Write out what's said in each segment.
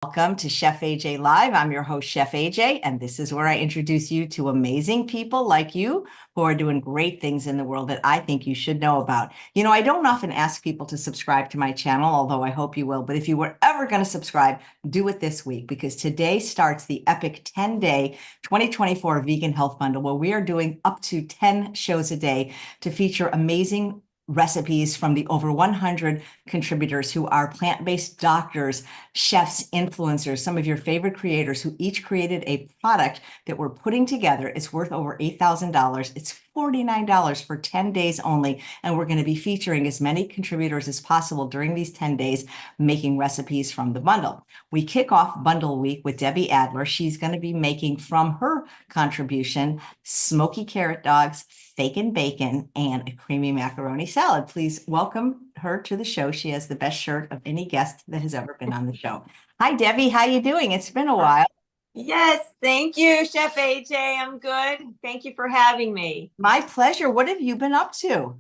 Welcome to Chef AJ Live. I'm your host, Chef AJ, and this is where I introduce you to amazing people like you who are doing great things in the world that I think you should know about. You know, I don't often ask people to subscribe to my channel, although I hope you will. But if you were ever going to subscribe, do it this week because today starts the epic 10-day 2024 Vegan Health Bundle where we are doing up to 10 shows a day to feature amazing recipes from the over 100 contributors who are plant-based doctors, chefs, influencers, some of your favorite creators who each created a product that we're putting together. It's worth over $8,000. It's $49 for 10 days only. And we're going to be featuring as many contributors as possible during these 10 days, making recipes from the bundle. We kick off bundle week with Debbie Adler. She's going to be making from her contribution, smoky carrot dogs, Fakin Bacon, and a creamy macaroni salad. Please welcome her to the show. She has the best shirt of any guest that has ever been on the show. Hi, Debbie. How you doing? It's been a while. Yes, thank you, Chef AJ. I'm good. Thank you for having me. My pleasure. What have you been up to?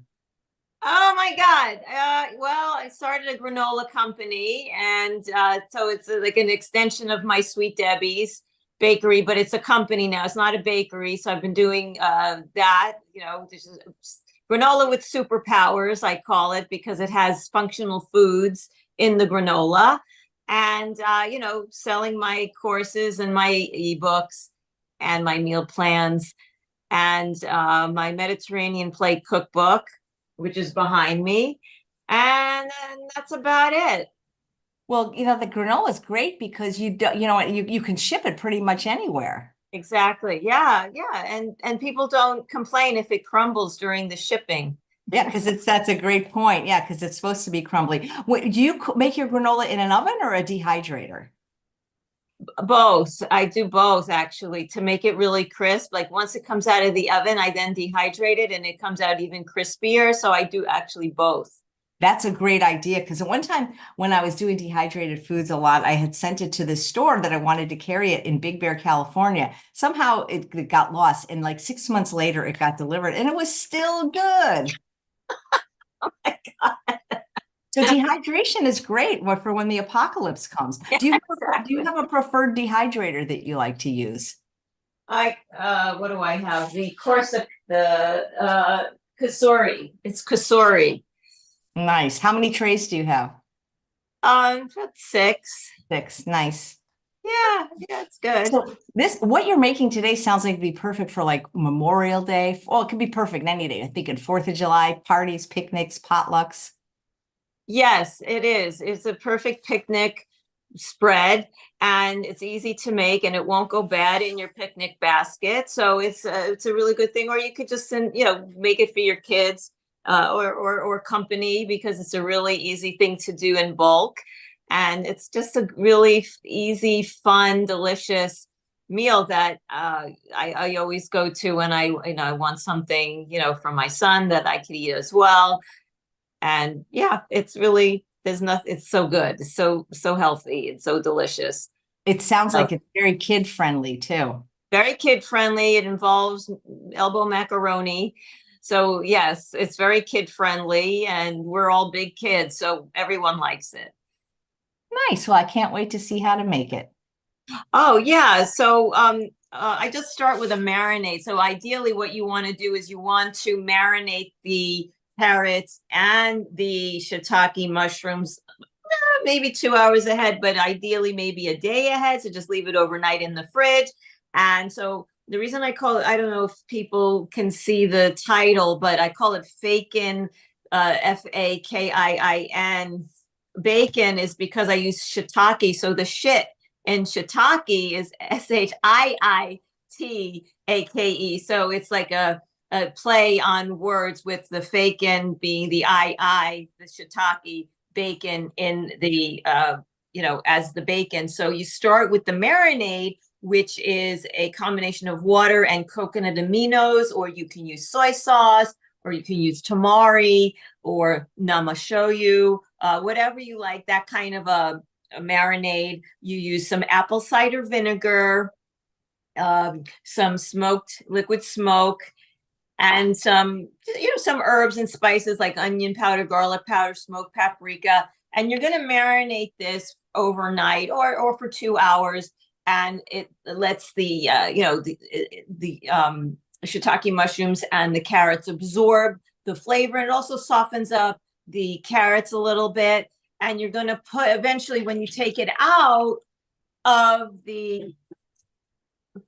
Oh my God. Well, I started a granola company, and so it's like an extension of my Sweet Debbie's bakery, but it's a company now. It's not a bakery. So I've been doing that, this is granola with superpowers, I call it, because it has functional foods in the granola. And selling my courses and my ebooks and my meal plans and my Mediterranean plate cookbook, which is behind me. And then that's about it. Well, the granola is great because you can ship it pretty much anywhere. Exactly. Yeah, yeah. And people don't complain if it crumbles during the shipping. Yeah, because that's a great point. Yeah, because it's supposed to be crumbly. Wait, do you make your granola in an oven or a dehydrator? Both. I do both actually to make it really crisp. Like once it comes out of the oven, I then dehydrate it and it comes out even crispier. So I do actually both. That's a great idea because at one time when I was doing dehydrated foods a lot, I had sent it to the store that I wanted to carry it in Big Bear, California. Somehow it got lost, and like 6 months later, it got delivered, and it was still good. Oh my God. So dehydration is great for when the apocalypse comes. Yeah, Do you exactly. have a preferred dehydrator that you like to use? What do I have? The Corsica, the Kasori. It's Kasori. Nice. How many trays do you have? That's six. 6. Nice. Yeah, yeah, it's good. So what you're making today sounds like it'd be perfect for like Memorial Day. Well, it could be perfect any day. I think in 4th of July, parties, picnics, potlucks. Yes, it is. It's a perfect picnic spread, and it's easy to make, and it won't go bad in your picnic basket. So it's a really good thing. Or you could just make it for your kids or company because it's a really easy thing to do in bulk, and it's just a really easy, fun, delicious meal that I always go to when I want something for my son that I could eat as well. And yeah, it's really there's nothing. It's so good. It's so healthy. It's so delicious. It sounds So like it's very kid friendly too. very kid friendly. It involves elbow macaroni. So yes, it's very kid friendly, and we're all big kids, so everyone likes it. Nice. Well, I can't wait to see how to make it. Oh yeah. So I just start with a marinade. So ideally, what you want to do is you want to marinate the carrots and the shiitake mushrooms maybe 2 hours ahead, but ideally maybe a day ahead. So just leave it overnight in the fridge. And so the reason I call it, I don't know if people can see the title, but I call it Fakin, Fakin bacon, is because I use shiitake. So the shit in shiitake is Shiitake. So it's like a play on words with the Fakin being the the shiitake bacon in the as the bacon. So you start with the marinade, which is a combination of water and coconut aminos, or you can use soy sauce, or you can use tamari or namashoyu, whatever you like, that kind of a marinade. You use some apple cider vinegar, some smoked liquid smoke, and some herbs and spices like onion powder, garlic powder, smoked paprika. And you're going to marinate this overnight or for 2 hours, and it lets the shiitake mushrooms and the carrots absorb the flavor. It also softens up the carrots a little bit. And you're going to put, eventually, when you take it out of the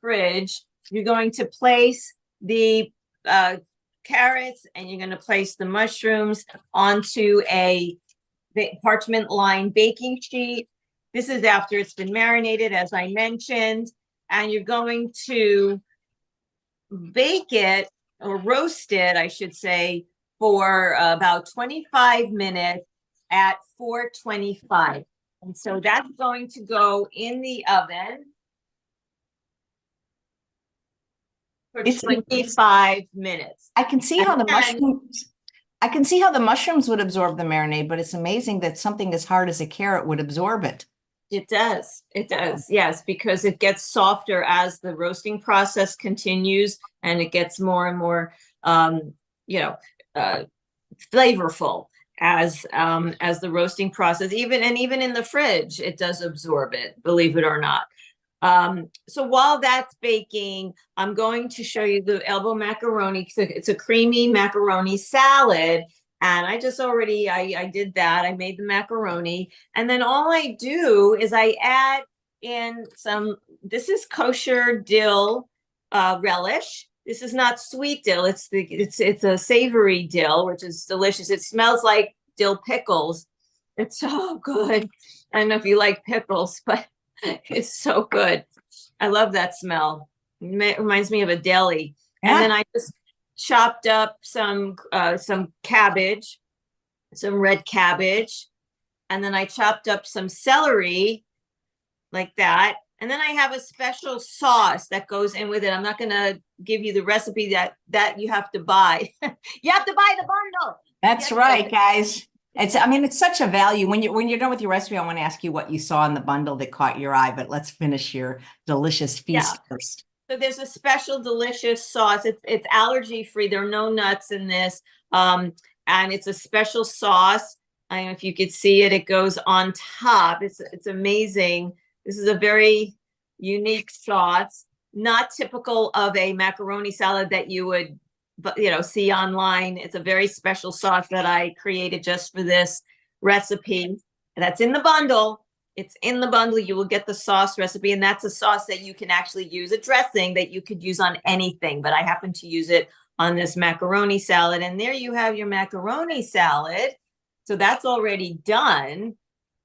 fridge, you're going to place the carrots and you're going to place the mushrooms onto a parchment lined baking sheet. This is after it's been marinated, as I mentioned, and you're going to bake it, or roast it, I should say, for about 25 minutes at 425. And so that's going to go in the oven for 25 minutes. I can see how the mushrooms would absorb the marinade, but it's amazing that something as hard as a carrot would absorb it. It does. It does. Yes, because it gets softer as the roasting process continues, and it gets more and more, flavorful as the roasting process. Even in the fridge, it does absorb it, believe it or not. So while that's baking, I'm going to show you the elbow macaroni. It's a creamy macaroni salad. And I did that. I made the macaroni. And then all I do is I add in this is kosher dill relish. This is not sweet dill. It's a savory dill, which is delicious. It smells like dill pickles. It's so good. I don't know if you like pickles, but it's so good. I love that smell. It reminds me of a deli. Yeah. And then I just chopped up some cabbage, some red cabbage, and then I chopped up some celery like that. And then I have a special sauce that goes in with it. I'm not going to give you the recipe that you have to buy. You have to buy the bundle. That's right, guys. It's such a value. When you're done with your recipe, I want to ask you what you saw in the bundle that caught your eye, but let's finish your delicious feast first. So there's a special delicious sauce. It's allergy free. There are no nuts in this. And it's a special sauce. I don't know if you could see it. It goes on top. It's amazing. This is a very unique sauce, not typical of a macaroni salad that you would see online. It's a very special sauce that I created just for this recipe. That's in the bundle. It's in the bundle. You will get the sauce recipe, and that's a sauce that you can actually use, a dressing that you could use on anything, but I happen to use it on this macaroni salad. And there you have your macaroni salad. So that's already done.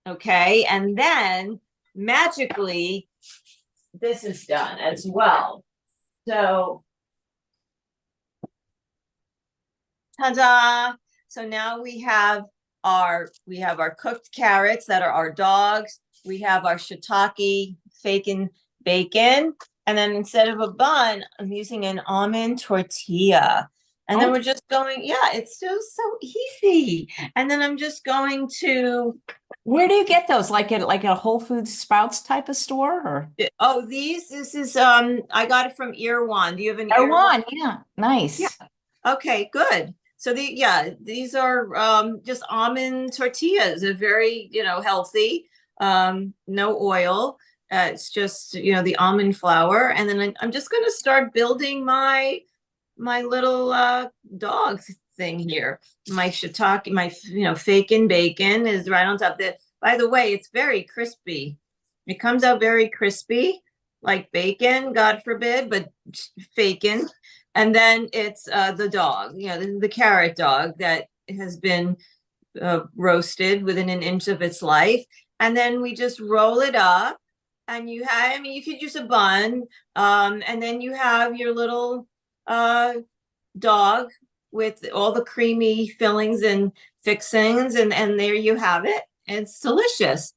Okay. And then magically, this is done as well. So ta-da! So now we have our cooked carrots that are our dogs. We have our shiitake Fakin Bacon. And then instead of a bun, I'm using an almond tortilla. And then we're just going, it's so easy. And then I'm just going to. Where do you get those? Like at a Whole Foods Sprouts type of store? Or? Oh, this is I got it from Erewhon. Do you have an Erewhon? Yeah, nice. Yeah. Okay, good. So these are just almond tortillas. They're very, healthy, no oil. It's just, the almond flour. And then I'm just going to start building my little dog thing here. My shiitake, my, Fakin bacon is right on top. By the way, it's very crispy. It comes out very crispy, like bacon, God forbid, but Fakin. And then it's the dog, the carrot dog that has been roasted within an inch of its life. And then we just roll it up, and you could use a bun. And then you have your little dog with all the creamy fillings and fixings. And there you have it. It's delicious.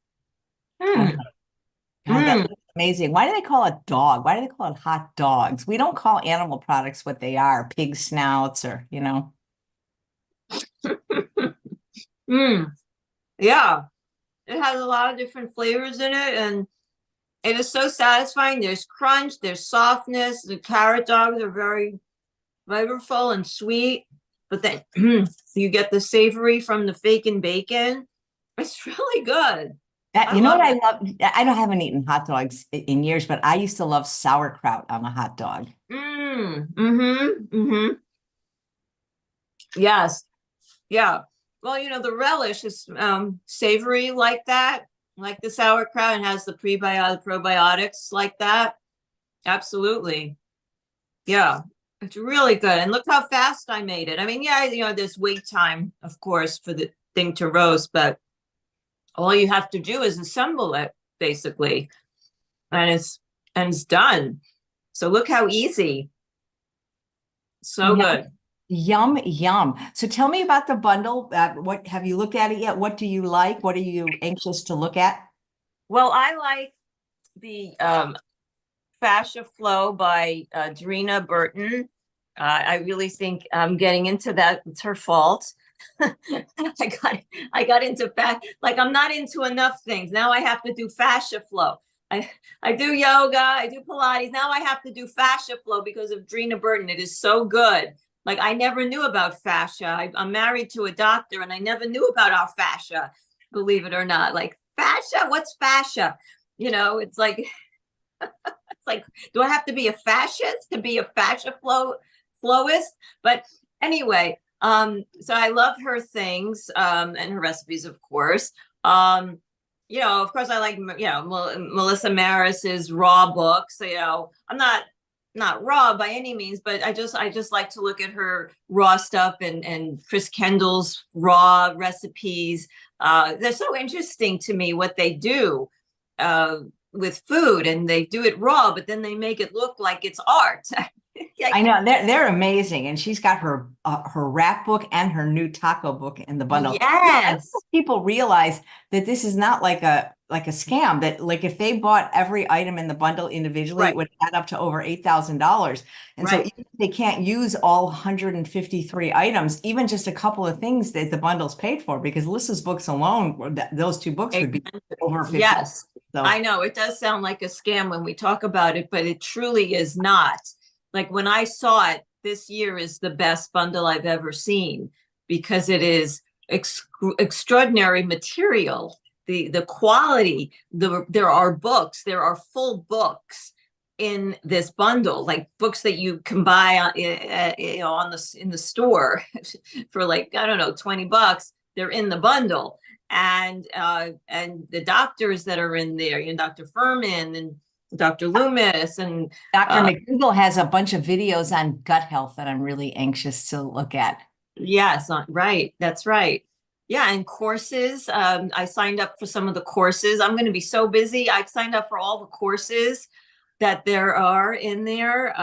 That's amazing. Why do they call it dog? Why do they call it hot dogs? We don't call animal products what they are, pig snouts or, Yeah. It has a lot of different flavors in it, and it is so satisfying. There's crunch, there's softness. The carrot dogs are very flavorful and sweet, but then you get the savory from the Fakin bacon. It's really good. That, I you know love what I it. love? I don't haven't eaten hot dogs in years, but I used to love sauerkraut on a hot dog. Mm-hmm. Yes. Yeah. Well, the relish is savory like that, like the sauerkraut, and has the probiotics like that. Absolutely. Yeah. It's really good. And look how fast I made it. I mean, yeah, there's wait time, of course, for the thing to roast, but all you have to do is assemble it, basically, and it's done. So look how easy. So Yum, good. yum, yum. So tell me about the bundle. What have you looked at it yet? What do you like? What are you anxious to look at? Well, I like the Fascia Flow by Drina Burton. I really think I'm getting into that. It's her fault. I got into fat, like I'm not into enough things. Now I have to do fascia flow. I I do yoga, I do Pilates. Now I have to do fascia flow because of Drina Burton. It is so good. Like I never knew about fascia. I'm married to a doctor and I never knew about our fascia, believe it or not. Like fascia, what's fascia? It's like it's like, do I have to be a fascist to be a fascia flowist? But anyway, so I love her things, and her recipes, of course. Of course, I like Melissa Maris's raw books. I'm not raw by any means, but I just like to look at her raw stuff and Chris Kendall's raw recipes. They're so interesting to me what they do. With food, and they do it raw, but then they make it look like it's art. I know they're amazing, and she's got her wrap book and her new taco book in the bundle. I don't Yes. think people realize that this is not like a scam. That like if they bought every item in the bundle individually, it Right. would add up to over $8,000. And so Right. even if they can't use all 153 items, even just a couple of things that the bundle's paid for, because Lissa's books alone, those two books would be over 50. Yes. So I know it does sound like a scam when we talk about it, but it truly is not. Like when I saw it, this year is the best bundle I've ever seen because it is extraordinary material. The quality, there are books, there are full books in this bundle, like books that you can buy in the store for like, I don't know, $20. They're in the bundle. And the doctors that are in there, Dr. Furman and Dr. Loomis and Dr. uh, McDougall has a bunch of videos on gut health that I'm really anxious to look at. yes, right, that's right. Yeah, and courses. I signed up for some of the courses. I'm going to be so busy. I've signed up for all the courses that there are in there.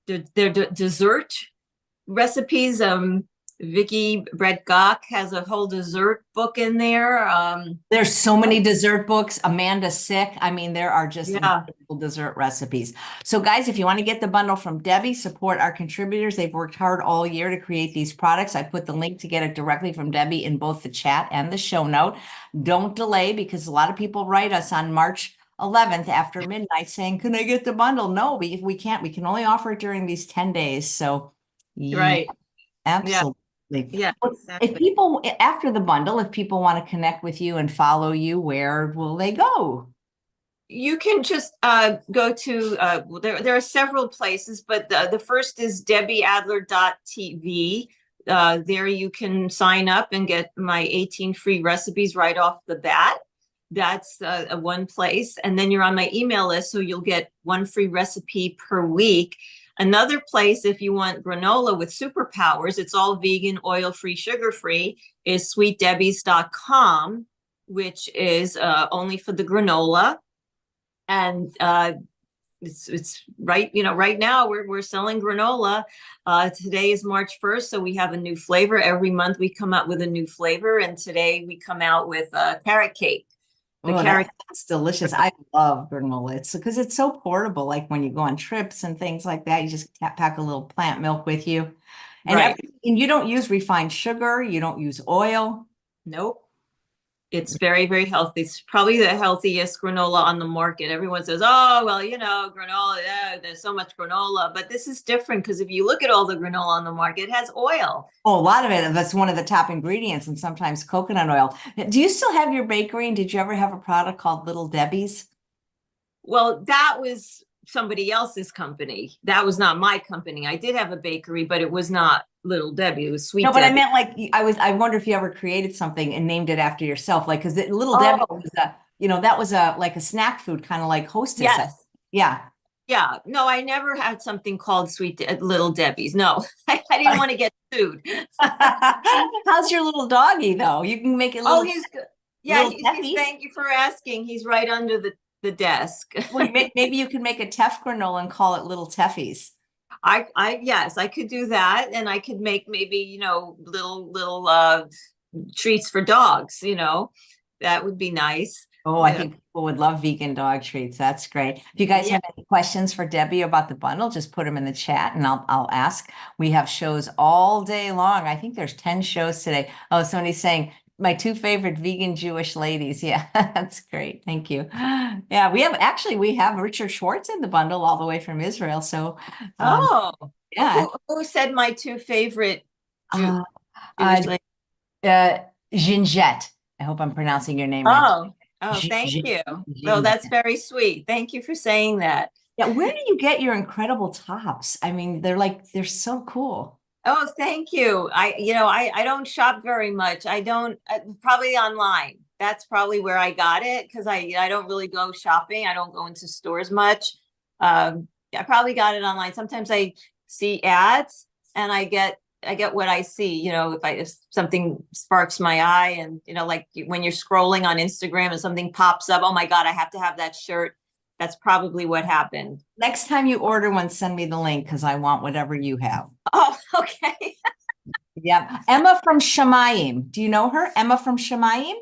They're dessert recipes. Vicky Brett Gach has a whole dessert book in there. There's so many dessert books. Amanda Sick. I mean, there are just Yeah, incredible dessert recipes. So, guys, if you want to get the bundle from Debbie, support our contributors. They've worked hard all year to create these products. I put the link to get it directly from Debbie in both the chat and the show note. Don't delay because a lot of people write us on March 11th after midnight saying, "Can I get the bundle?" No, we can't. We can only offer it during these 10 days. So, yeah, right. Yeah, absolutely. yeah, If exactly. people, after the bundle, if people want to connect with you and follow you, where will they go? You can just go to well, there are several places, but the first is debbieadler.tv. There you can sign up and get my 18 free recipes right off the bat. That's one place. And then you're on my email list, so you'll get one free recipe per week. Another place, if you want granola with superpowers, it's all vegan, oil-free, sugar-free, is sweetdebbies.com, which is only for the granola. And it's right, right now we're selling granola. Today is March 1st, so we have a new flavor. Every month we come out with a new flavor, and today we come out with carrot cake. The Oh, that carrot. sounds delicious. I love granola. It's because it's so portable. Like when you go on trips and things like that, you just pack a little plant milk with you. And Right. and you don't use refined sugar, you don't use oil. Nope. It's very, very healthy. It's probably the healthiest granola on the market. Everyone says, oh, well, granola, yeah, there's so much granola. But this is different because if you look at all the granola on the market, it has oil. Oh, a lot of it, that's one of the top ingredients, and sometimes coconut oil. Do you still have your bakery, and did you ever have a product called Little Debbie's? Well, that was somebody else's company. That was not my company. I did have a bakery, but it was not Little Debbie. It was No, Sweet but I Debbie. meant like I wonder if you ever created something and named it after yourself, like because Little Debbie Oh, was that was a like a snack food, kind of like Hostess. yes. Yeah. Yeah. No, I never had something called Little Debbie's. No, I didn't want to get sued. How's your little doggy though? You can make it Oh, little he's good. Yeah, little he's Teffy. thank you for asking. He's right under the desk. Well, maybe you can make a Teff granola and call it Little Teffies. Yes, I could do that, and I could make maybe, little treats for dogs, that would be nice. Oh, I Yeah. think people would love vegan dog treats. That's great. If you guys Yeah. have any questions for Debbie about the bundle, just put them in the chat and I'll ask. We have shows all day long. I think there's 10 shows today. Oh, somebody's saying my two favorite vegan Jewish ladies. Yeah, that's great. Thank you. Yeah, we have Richard Schwartz in the bundle all the way from Israel. So Oh, yeah. who said my two favorite Jew Uh, Jewish uh, ladies? Ginget. I hope I'm pronouncing your name right. Oh, thank you. Oh, Ginget. that's very sweet. Thank you for saying that. Yeah, where do you get your incredible tops? I mean, they're so cool. Oh, thank you. I don't shop very much. I don't, probably online. That's probably where I got it because I don't really go shopping. I don't go into stores much. I probably got it online. Sometimes I see ads and I get what I see, if something sparks my eye and, like when you're scrolling on Instagram and something pops up, oh my God, I have to have that shirt. That's probably what happened. Next time you order one, send me the link because I want whatever you have. Oh, okay. Yeah. Emma from Shemayim. Do you know her? Emma from Shemayim?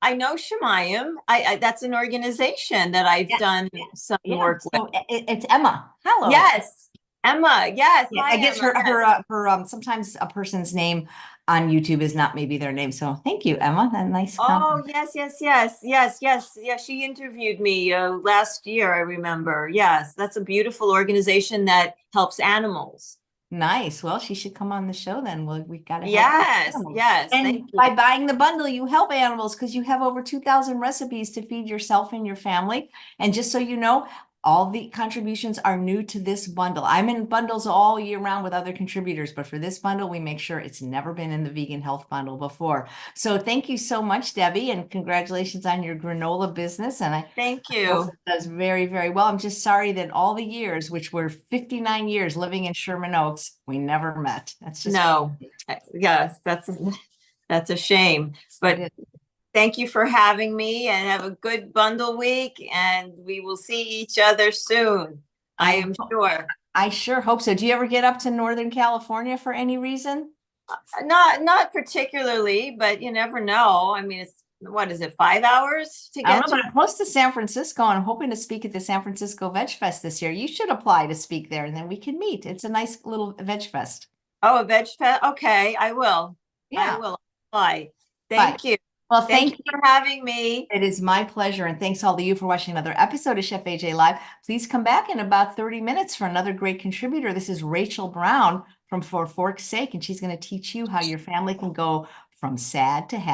I know Shemayim. I that's an organization that I've Yeah. done some Yeah. work with. So it's Emma. Hello. Yes, Emma. Yes, Yeah, hi, I guess Emma. her sometimes a person's name on YouTube is not maybe their name. So thank you, Emma. A nice Oh, compliment. yes, yes, yes, yes, yes, yes. She interviewed me last year, I remember. Yes, that's a beautiful organization that helps animals. Nice. Well, she should come on the show then. We got to help Yes, animals. yes, And thank you. by buying the bundle, you help animals because you have over 2,000 recipes to feed yourself and your family. And just so you know, all the contributions are new to this bundle. I'm in bundles all year round with other contributors, but for this bundle, we make sure it's never been in the vegan health bundle before. So thank you so much, Debbie, and congratulations on your granola business. And I Thank hope you. it does very, very well. I'm just sorry that all the years, which were 59 years living in Sherman Oaks, we never met. That's just No, yes, that's a shame. But it is. thank you for having me and have a good bundle week, and we will see each other soon. I am sure. I sure hope so. Do you ever get up to Northern California for any reason? Not particularly, but you never know. I mean, it's what is it, 5 hours to I don't get know, to? but I'm close to San Francisco and I'm hoping to speak at the San Francisco Veg Fest this year. You should apply to speak there and then we can meet. It's a nice little veg fest. Oh, a veg fest. Okay, I will. I Yeah. will apply. But Thank you. well, Thank thank you you. for having me. It is my pleasure. And thanks all to you for watching another episode of Chef AJ Live. Please come back in about 30 minutes for another great contributor. This is Rachel Brown from For Fork's Sake, and she's going to teach you how your family can go from sad to happy.